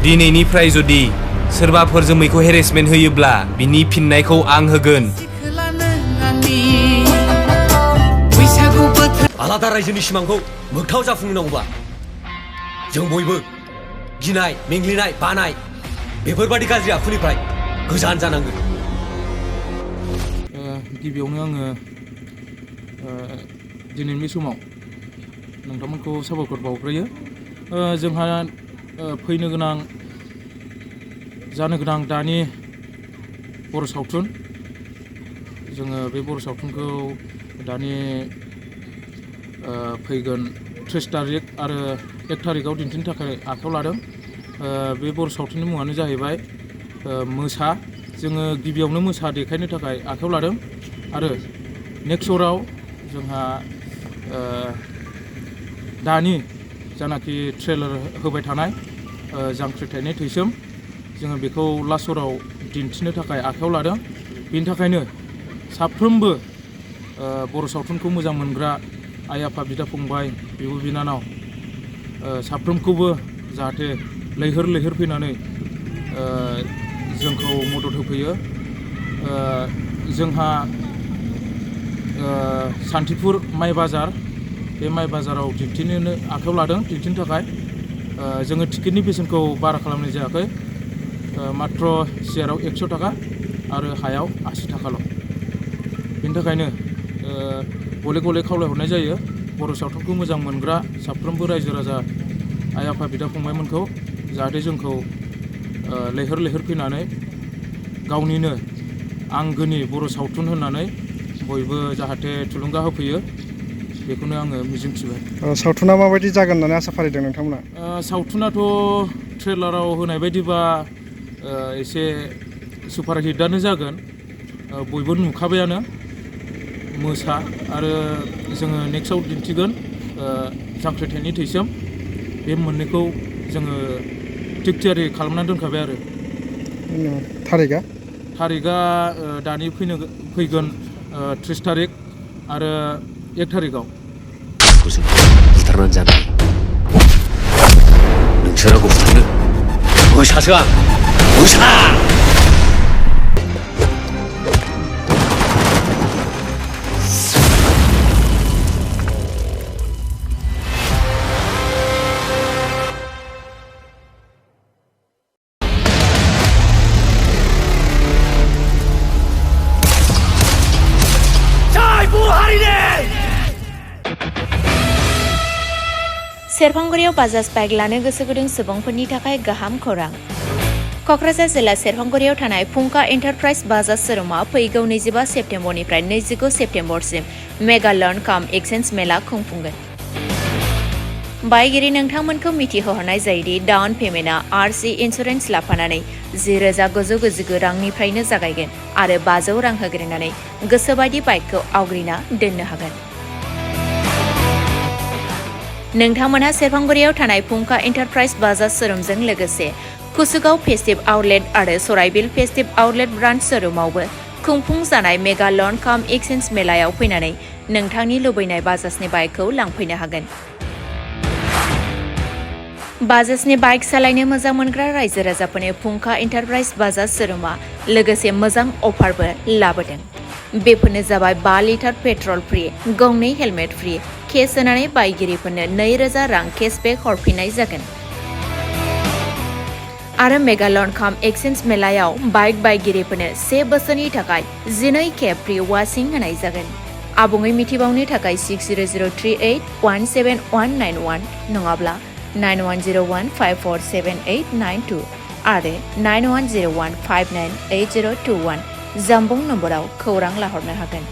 दिनैनिफ्राय जुदि सोरबाफोर जोमैखौ हेरेसमेन्ट होयोब्ला बिनि फिननायखौ आं होगोन। आलादा रायजोनि सिमांखौ मोगथाङाव जाफुंहोनांगौब्ला जों बयबो गिनाय, मेंग्लिनाय, बानाय बेफोरबादि गाज्रि आखुनिफ्राय गोजान जानांगोन। गिबियावनो आङो दिनैनि समाव नोंथांमोनखौ साबायखर बावग्रोयो। जोंहा फैनो गोनां जानो गोनां दानि बर' सावथुन, जोङो बे बर' सावथुनखौ दानि फैगोन 30 तारिख आरो 1 तारिखआव दिन्थिनो थाखाय आखायाव लादों। बे बर' सावथुननि मुङानो जाहैबाय मोसा। जोङो गिबियावनो मोसा देखायनो थाखाय आखायाव लादों आरो नेक्स्ट हराव जोंहा दानि जानाखि ट्रेलार होबाय थानाय जांख्रिथायनि थैसोम, जोङो बेखौ लास्ट हराव दिन्थिनो थाखाय आखायाव लादों। बेनि थाखायनो साफ्रोमबो बर' सावथुनखौ मोजां मोनग्रा आइ आफा, बिदा फंबाय, बिब' बिनानाव साफ्रोमखौबो जाहाथे लैहोर लैहोर फैनानै जोंखौ मदद होफैयो। जोंहा सान्थिपुर माइ बाजार, बे माइ बाजाराव दिन्थिनो आखायाव लादों। दिन्थिनो थाखाय जोङो टिकेटनि बेसेनखौ बारा खालामनाय जायाखै, मात्र सियाराव 100 थाखा आरो हायाव 80 थाखाल'। बेनि थाखायनो गले गले खावलायहरनाय जायो बर' सावथुनखौ मोजां मोनग्रा साफ्रोमबो रायजो राजा, आइ आफा, बिदा फंबायमोनखौ जाहाथे जोंखौ लैहोर लैहोर फैनानै गावनिनो आंगोनि बर' सावथुन होननानै बयबो जाहाथे थुलुंगा होफैयो, बेखौनो आङो मिजिंथिबाय। सावथुना माबायदि जागोन होननानै आसा फारिदों नोंथांमोना? सावथुनाथ' ट्रेलाराव होनाय बायदिबा एसे सुपारहिटआनो जागोन। बयबो नुखाबायानो मोसा, आरो जोङो नेक्स्टआव दिन्थिगोन जांख्रिथायनि थैसोम। बे मोननैखौ जोङो थिग थियारि खालामनानै दोनखाबाय आरो। थारिखआ दानि फैगोन 30 तारिख आरो 1 तारिखआव। बुथारनानै जानाय नोंसोर आंखौ बुथारनो? मोसासो आं, मोसा! सेरफांगुरियाव बाजाज बाइक लानो गोसो गुदुं सुबुंफोरनि थाखाय गाहाम खौरां। क'क्राझार जिल्ला सेरफांगुरियाव थानाय फुंखा एन्टारप्राइज बाजाज शोरुमआ फैगौ 25 सेप्तेम्बरनिफ्राय 29 सेप्तेम्बरसिम मेगा लर्न काम एक्सचेन्ज मेला खुंफुंगोन। बायगिरि नोंथांमोनखौ मिथिहोहरनाय जायोदि डाउन पेमेन्टआ आरसि इन्सुरेन्स लाफानानै 10,999 रांनिफ्रायनो जागायगोन आरो 500 रां होग्रोनानै गोसोबायदि बाइकखौ आवग्रिना दोननो हागोन। नोंथांमोनहा सेरफांगुरियाव थानाय फुंखा एन्टारप्राइज बाजाज शोरुमजों लोगोसे कुसुगाव फेस्टिभ आउटलेट आरो सराइबिल फेस्टिभ आउटलेट ब्रान्च शोरुमावबो खुंफुंजानाय मेगा लर्न काम एक्सचेन्ज मेलायाव फैनानै नोंथांनि लुबैनाय बाजाजनि बाइकखौ लांफैनो हागोन। बाजाजनि बाइक सालायनो मोजां मोनग्रा रायजो राजाफोरनो फुंखा एन्टारप्राइज बाजाज शोरुमआ लोगोसे मोजां अफारबो लाबोदों। बेफोरनो जाबाय 5 लिटार पेट्रल फ्रि, गंनै हेलमेट फ्रि, केस होनानै बायगिरिफोरनो 2,000 रां केसबेक हरफिननाय जागोन। आरो मेगा लर्न काम एक्सचेन्ज मेलायाव बाइक बायगिरिफोरनो 1 बोसोरनि थाखाय 12 खेब फ्रि वाशिं होनाय जागोन। आबुङै मिथिबावनो थाखाय 6003817191 नङाब्ला 9101547892 आरो 9101598021 जामबुं नम्बराव खौरां लाहरनो हागोन।